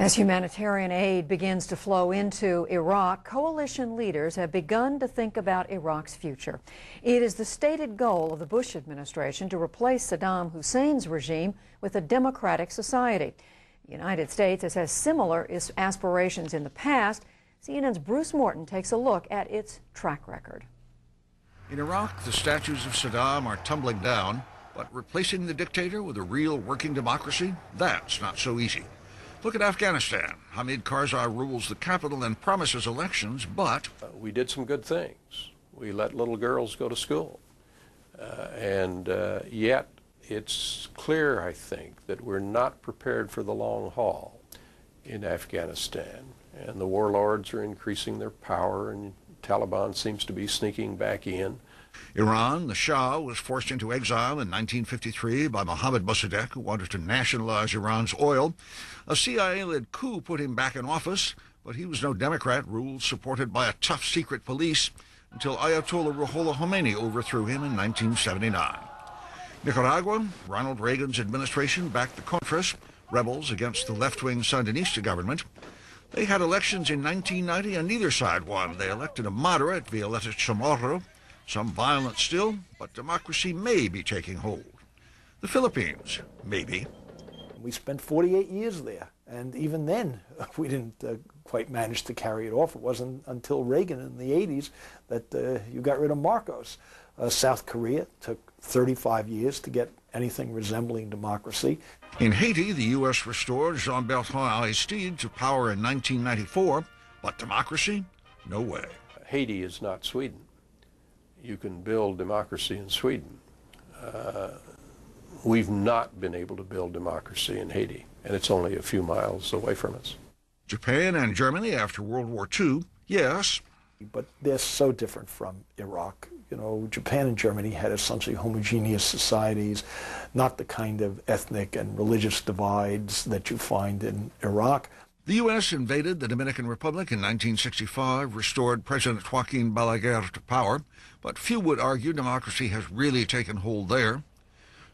As humanitarian aid begins to flow into Iraq, coalition leaders have begun to think about Iraq's future. It is the stated goal of the Bush administration to replace Saddam Hussein's regime with a democratic society. The United States has had similar aspirations in the past. CNN's Bruce Morton takes a look at its track record. In Iraq, the statues of Saddam are tumbling down, but replacing the dictator with a real working democracy, that's not so easy. Look at Afghanistan. Hamid Karzai rules the capital and promises elections, but we did some good things. We let little girls go to school. Yet it's clear, I think, that we're not prepared for the long haul in Afghanistan. And the warlords are increasing their power, and Taliban seems to be sneaking back in. Iran, the Shah, was forced into exile in 1953 by Mohammad Mossadegh, who wanted to nationalize Iran's oil. A CIA-led coup put him back in office, but he was no Democrat, ruled supported by a tough secret police, until Ayatollah Ruhollah Khomeini overthrew him in 1979. Nicaragua, Ronald Reagan's administration backed the Contras, rebels against the left-wing Sandinista government. They had elections in 1990 and neither side won. They elected a moderate, Violeta Chamorro. Some violence still, but democracy may be taking hold. The Philippines, maybe. We spent 48 years there, and even then we didn't quite manage to carry it off. It wasn't until Reagan in the 80s that you got rid of Marcos. South Korea took 35 years to get anything resembling democracy. In Haiti, the U.S. restored Jean-Bertrand Aristide to power in 1994, but democracy? No way. Haiti is not Sweden. You can build democracy in Sweden. We've not been able to build democracy in Haiti, and it's only a few miles away from us. Japan and Germany after World War II, yes. But they're so different from Iraq. You know, Japan and Germany had essentially homogeneous societies, not the kind of ethnic and religious divides that you find in Iraq. The U.S. invaded the Dominican Republic in 1965, restored President Joaquin Balaguer to power, but few would argue democracy has really taken hold there.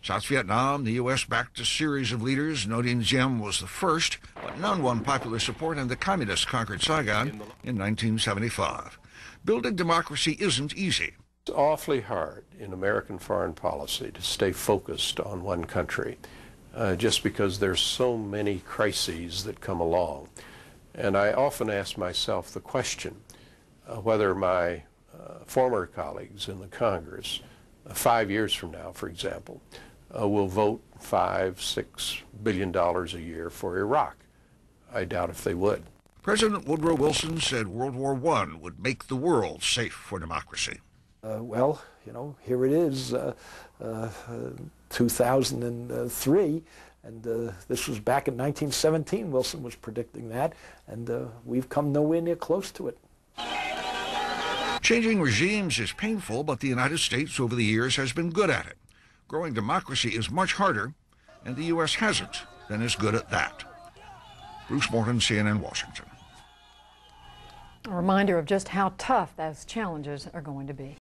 South Vietnam, the U.S. backed a series of leaders. Ngo Dinh Diem was the first, but none won popular support, and the communists conquered Saigon in 1975. Building democracy isn't easy. It's awfully hard in American foreign policy to stay focused on one country. Just because there's so many crises that come along. And I often ask myself the question whether my former colleagues in the Congress, 5 years from now, for example, will vote $5–6 billion a year for Iraq. I doubt if they would. President Woodrow Wilson said World War I would make the world safe for democracy. Well, you know, here it is, 2003, and this was back in 1917. Wilson was predicting that, and we've come nowhere near close to it. Changing regimes is painful, but the United States over the years has been good at it. Growing democracy is much harder, and the U.S. hasn't been as good at that. Bruce Morton, CNN, Washington. A reminder of just how tough those challenges are going to be.